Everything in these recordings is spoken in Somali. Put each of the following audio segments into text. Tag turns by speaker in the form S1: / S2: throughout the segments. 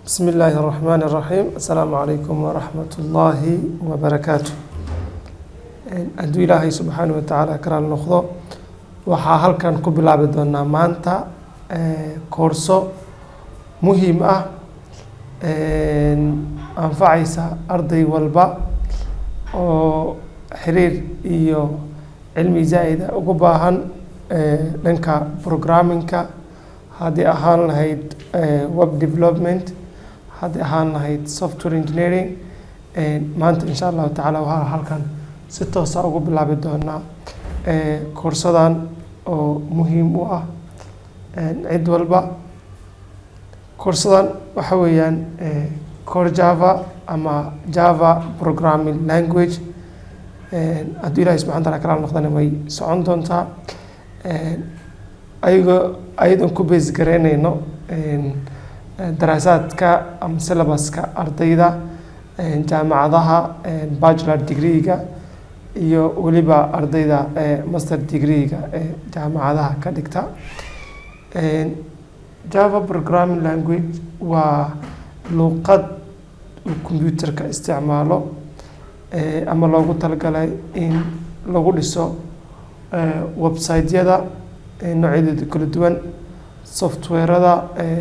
S1: بسم الله الرحمن الرحيم السلام عليكم ورحمة الله وبركاته أدو إلهي سبحانه وتعالى كرال نخضو waxaa halkan ku bilaabi doonaa maanta koorso muhiim ah anfacaysa arday walba oo xiriir iyo cilmi zaa'ida ugu baahan dhanka programmingka haddii ahaan lahayd web development haddii ahaan lahayd software engineering maanta insha allahu tacaala waxaa halkan si toosa ugu bilaabi doonaa koorsadan oo muhiim u ah cid walba. koorsadan waxa weeyaan core java ama java programming language hadduu ilaahay subxana wataala kala noqdana way socon doontaa ayadoon ku base garaynayno daraasaadka ama syllabuska ardayda jaamacadaha bachelor degree-ga iyo weliba ardayda master degree-ga jaamacadaha ka dhigta. Java programming language waa luqad uu computerka isticmaalo ama loogu talagalay in lagu dhiso website-yada noocyadooda kala duwan, software-ada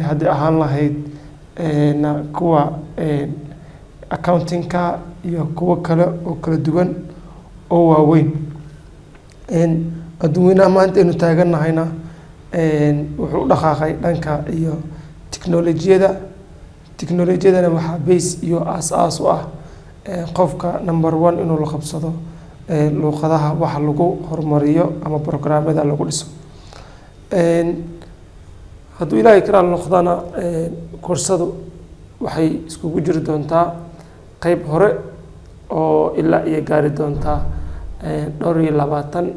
S1: haddii ahaan lahayd kuwa accounting-ka iyo kuwo kale oo kala duwan oo waaweyn. adduunyanaha maanta aynu taaganahayna wuxuu u dhaqaaqay dhanka iyo teknolojiyadana waxaa base iyo aas-aas u ah qofka number one inuu la qabsado luqadaha waxa lagu horumariyo ama programmada lagu dhiso. hadduu ilaahay karaal noqdana koorsadu waxay iskugu jiri doontaa qeyb hore oo ilaa iyo gaari doontaa 22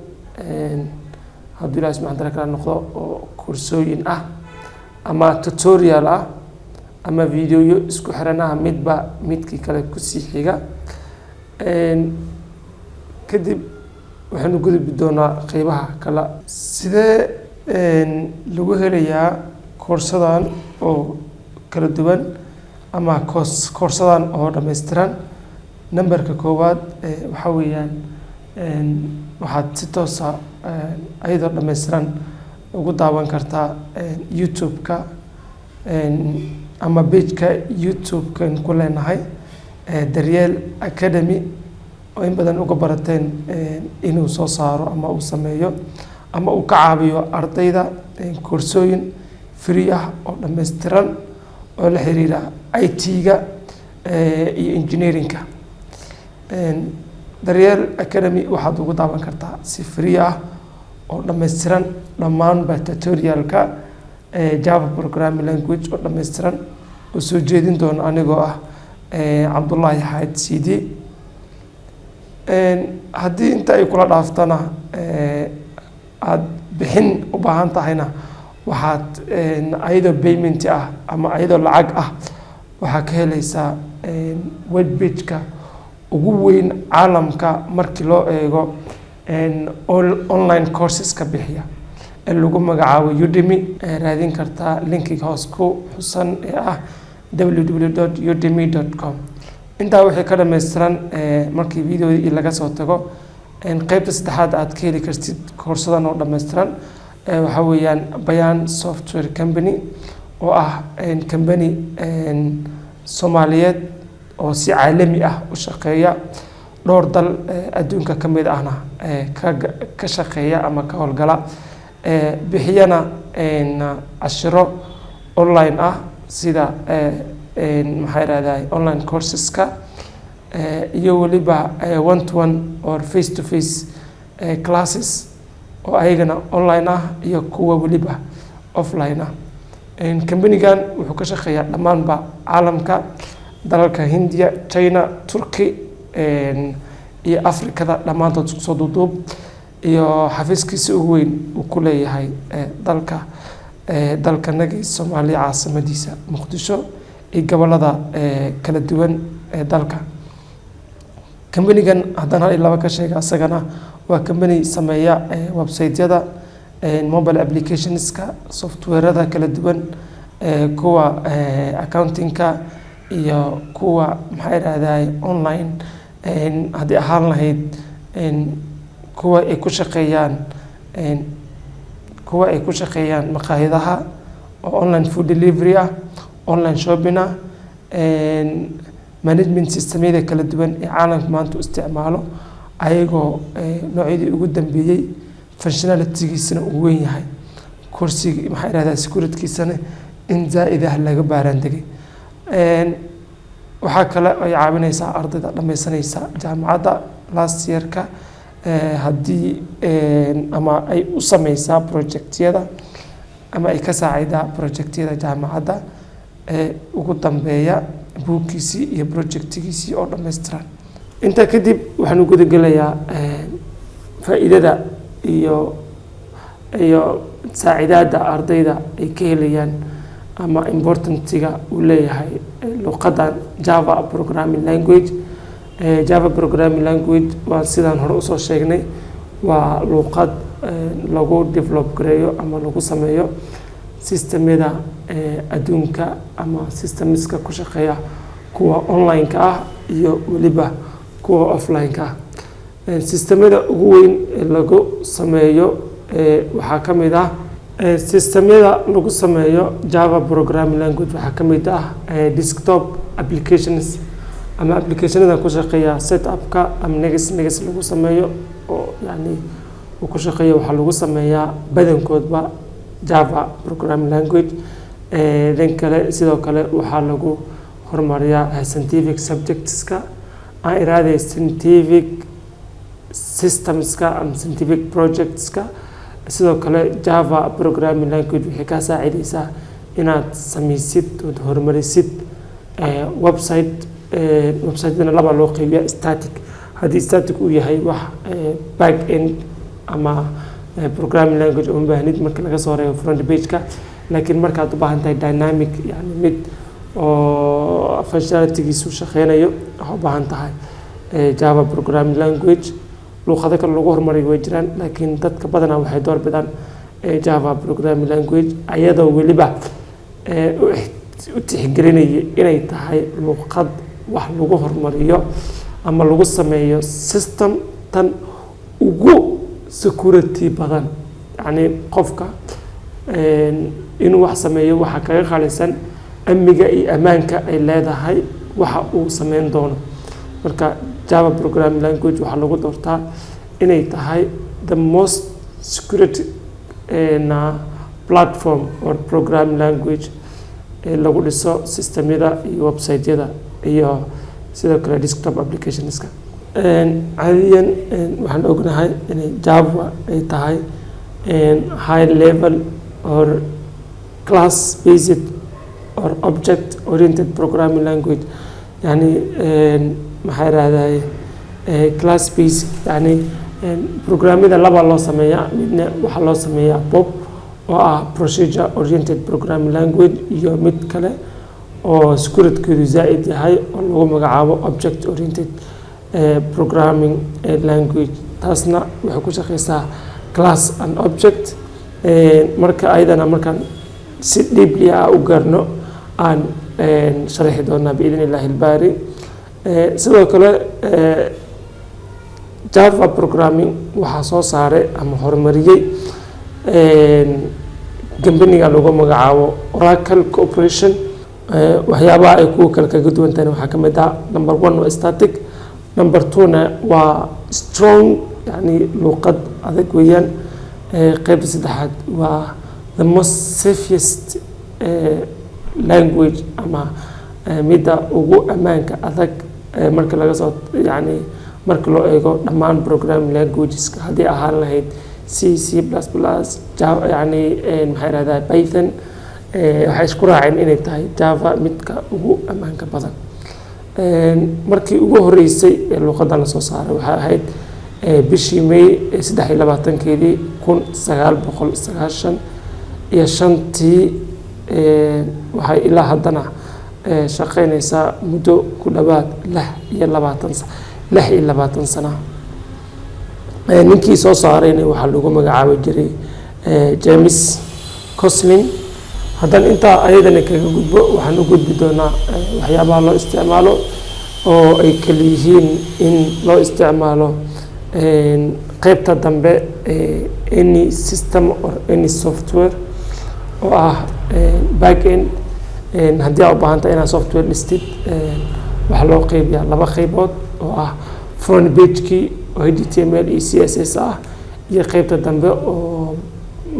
S1: hadduu ilaahay subxana wataala kala noqdo oo koorsooyin ah ama tutorial ah ama videoyo isku xiran ah midba midkii kale kusii xiga. kadib waxaanu gudbi doonaa qeybaha kale. sidee lagu helayaa koorsadan oo kala duwan ama koorsadan oo dhammaystiran? numberka koowaad waxaa weeyaan waxaad si toosa ayadoo dhammaystiran ugu daawan kartaa youtube-ka ama page-ka youtube-kan ku leenahay daryeel academy oo in badan uga barateen inuu soo saaro ama uu sameeyo ama uu ka caawiyo ardayda koorsooyin free ah oo dhammaystiran oo la xiriira IT-ga iyo engineering-ka. daryeel academy waxaad ugu daawan kartaa si free ah oo dhammaystiran dhammaanba tutorial-ka java programming language oo dhammaystiran oo soo jeedin doono anigoo ah cabdullaahi xayd cd. haddii inta ay kula dhaaftana aada bixin u baahan tahayna waxaad ayadoo payment ah ama ayadoo lacag ah waxaa ka helaysaa web page-ka ugu weyn caalamka markii loo eego online courseska bixiya ee lagu magacaabo Udemy. raadin kartaa linkiga hoos ku xusan ee ah www.udemy.com. intaa wixii ka dhammaystiran markii videodii laga soo tago qeybta saddexaad aad ka heli kartid koorsadan oo dhammaystiran waxaa weeyaan Bayaan Software Company oo ah company Soomaaliyeed oo si caalami ah u shaqeeya dhowr dal adduunka ka mid ahna ka shaqeeya ama ka howlgala bixiyana cashiro online ah sida maxaa yidhahdaa online courseska iyo weliba one to one or face to face classes oo ayagana online ah iyo kuwa weliba offline ah. company-gan wuxuu ka shaqeeyaa dhammaanba caalamka, dalalka Hindiya, China, Turkey iyo Afrikada dhammaantood isku soo duuduub iyo xafiiskiisa ugu weyn uu ku leeyahay dalkanagii Soomaaliya caasimadiisa Muqdisho iyo gobolada kala duwan ee dalka. company-gan haddana hal iyo laba ka sheega asagana waa company sameeya website-yada mobile applicationska software-ada kala duwan kuwa accountingka iyo kuwa maxay rahdaay online haddii ahaan lahayd kuwa ay ku shaqeeyaan maqaayadaha oo online food delivery ah, online shopping ah, management systemyada kala duwan ee caalamka maanta u isticmaalo ayagoo noocyadii ugu dambeeyey functionalitygiisana uu weyn yahay, kursiga maxay rahdaa securitygiisana in zaa-idah laga baaraan degay. waxaa kale ay caawinaysaa ardayda dhammaysanaysa jaamacadda last yearka haddii ama ay u sameysaa projectyada ama ay ka saacidaa projectyada jaamacadda ugu dambeeya buugkiisii iyo projectgiisii oo dhammaystiran. intaa kadib waxaan u gudagelayaa faa'iidada iyo saacidaada ardayda ay ka helayaan ama importantiga uu leeyahay luqadan Java programming language. Java programming language waa sidaan hore usoo sheegnay, waa luqad lagu develop gareeyo ama lagu sameeyo systemyada adduunka ama systemska ku shaqeeya kuwa online-ka ah iyo weliba kuwa offline-ka ah. Systemyada ugu weyn ee lagu sameeyo waxaa ka mid ah systemyada lagu sameeyo Java programming language waxaa ka mid ah desktop applications ama applicationada ku shaqeeya setup-ka ama next lagu sameeyo oo yani uu ku shaqeeyo waxaa lagu sameeyaa badankoodba Java programming language. dhan kale sidoo kale waxaa lagu horumariyaa scientific subjectska aan iraahday scientific systemska ama scientific projectska. sidoo kale Java programming language waxay ka saacidaysaa inaad sameysid oo horumarisid website-dana laba loo qeybiyaa static. haddii static uu yahay wax back end ama programming language oo baahnid marka laga soo reebo front page-ka, laakiin markaad u baahan tahay dynamic yani mid oo functionalitygiisu shaqeynayo waxaa u baahan tahay Java programming language. luqado kale lagu horumariyo way jiraan, laakiin dadka badanaa waxay door bidaan Java programming language ayadoo weliba u tixgelinaya inay tahay luqad wax lagu horumariyo ama lagu sameeyo system tan ugu security badan. yani qofka inuu wax sameeyo waxa kaga khalisan amniga iyo amaanka ay leedahay waxa uu sameyn doono. marka Java programming language waxaa lagu doortaa inay tahay the most security platform or programming language lagu dhiso systemyada iyo website-yada iyo sidoo kale desktop applicationska. caadiyan waxaan ognahay inay Java ay tahay high level or class based or object oriented programming language. yani maxay raahday class based yani programmada laba loo sameeyaa, midna waxaa loo sameeyaa POP oo ah procedure oriented programming language iyo mid kale oo securitykeedu zaaid yahay oo lagu magacaabo object oriented programming language. taasna waxay ku shaqeysaa class and object. marka ayadana markaan si deeply u gaarno aan sharxi doonaa biidin illaahi albaari. sidoo kale Java programming waxaa soo saaray ama horumariyey company-ga lagu magacaabo Oracle Corporation. waxyaabaha ay kuwa kale kaga duwan tahay waxaa ka mid ah number 1 waa static, number 2na waa strong yani luqad adag weeyaan. qaybta saddexaad waa the most safest language ama midda ugu amaanka adag marka laga soo yani marka loo eego dhammaan programming languageska haddii ahaan lahayd C++, Java yani maxay rahdaa Python. waxay isku raaceen inay tahay Java midka ugu amaanka badan. markii ugu horeysay ee luqadan la soo saaray waxay ahayd bishii May 23 1995 waxay ilaa haddana shaqeynaysaa muddo ku dhawaad 26 sano. ninkii soo saarayna waxaa lagu magacaabi jiray James Gosling. haddaan intaa ayadana kaga gudbo waxaan u gudbi doonaa waxyaabaha loo isticmaalo oo ay kala yihiin in loo isticmaalo qaybta dambe any system or any software oo ah backend. haddii aad u baahan tahay inaad software dhistid waxaa loo qeybiyaa laba qaybood oo ah front page-kii oo HTML iyo CSS ah iyo qaybta dambe oo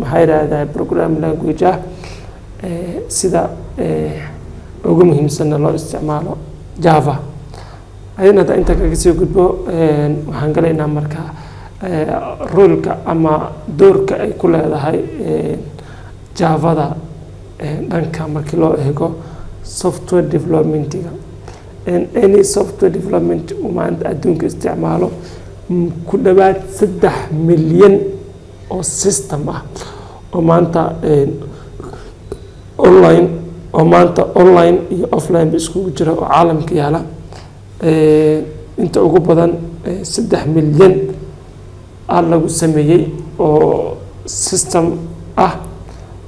S1: maxaa yidhahdaa programming language ah sida ugu muhiimsanna loo isticmaalo Java. ayadana hadda inta kaga sii gudbo waxaan galaynaa marka role-ka ama doorka ay ku leedahay Javada dhanka markii loo eego software development-ga. any software development maanta adduunka isticmaalo ku dhawaad 3 milyan oo system ah oo maanta online iyo offline iskugu jira oo caalamka yaala. inta ugu badan 3 milyan lagu sameeyay oo system ah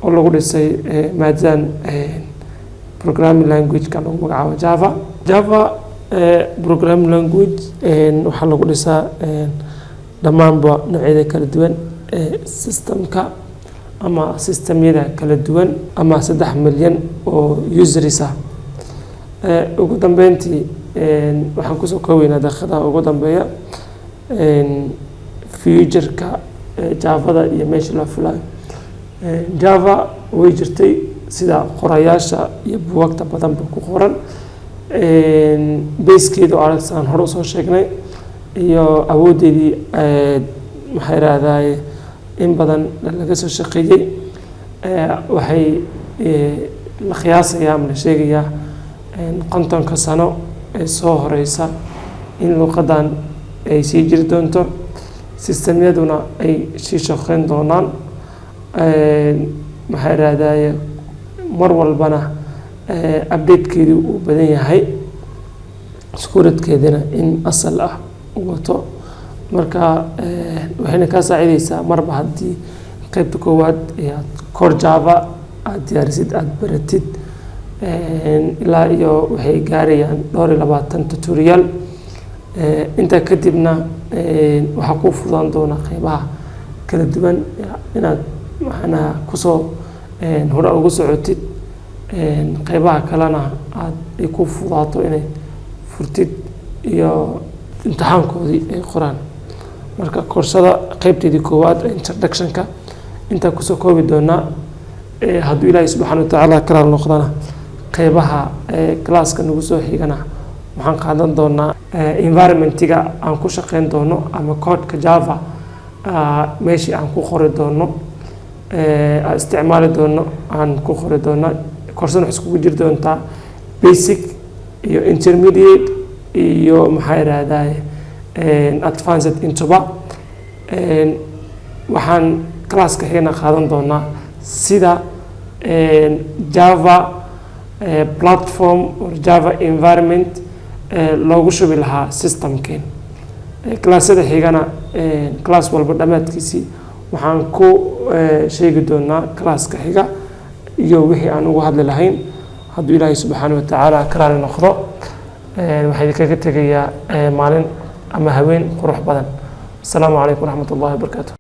S1: oo lagu dhisay maadaan programming language-ka lagu magacaabo Java programming language waxaa lagu dhisaa dhammaanba noocyada kala duwan systemka ama systemyada kala duwan ama 3 milyan oo users ah. ugu dambeyntii waxaan kusoo koobaynaa daqiiqadaha ugu dambeeya future-ka Javada iyo meesha la filayo. Java way jirtay sida qorayaasha iyo buugagta badanba ku qoran basekeedu aragsan hore soo sheegnay iyo awoodeedii maxay yiraahdaa in badan laga soo shaqeeyay waxay la qiyaasayaa ama la sheegayaa 50 sano ee soo horeysa in luqadan ay sii jiri doonto systemyaduna ay sii shaqeyn doonaan maxay yiraahdaa mar walbana update-keedu uu badan yahay iskuuradkeedana in asal ah u wato. marka waxayna ka saacidaysaa marba haddii qaybta koowaad aad core Java aad diyaarisid aad baratid ilaa iyo waxay gaarayaan 22 tutorial. inta kadibna waxaa ku fududaan doona qaybaha kala duwan inaad waxaana kusoo hore ugu socotid qaybaha kalena aad ku fududaato inay furtid iyo imtixaankoodii ay qoraan. marka koorsada qaybteedii koowaad introduction-ka inta kusoo koobi doonaa hadduu Ilaahay subxaanahu wa tacaala kala noqdana qaybaha classka nagu soo xigana waxaan qaadan doonaa environment-ga aan ku shaqeyn doono ama code-ka Java meeshii aan ku qori doono isticmaali doono aan ku qori doono. koorsada waxay iskugu jiri doontaa basic iyo intermediate iyo maxaa yiraahdaa advanced intuba. waxaan classka xigana qaadan doonaa sida Java platform or Java environment loogu shubi lahaa systemkeen. classada xigana class walba dhamaadkiisii waxaan ku sheegi doonaa classka xiga iyo wixii aan ugu hadli lahayn hadduu Ilaahay subxaanahu wa tacaala kala noqdo. waxay kaga tegayaa maalin ama haween qurux badan. Assalaamu calaykum waraxmatullaahi wabarakaatuh.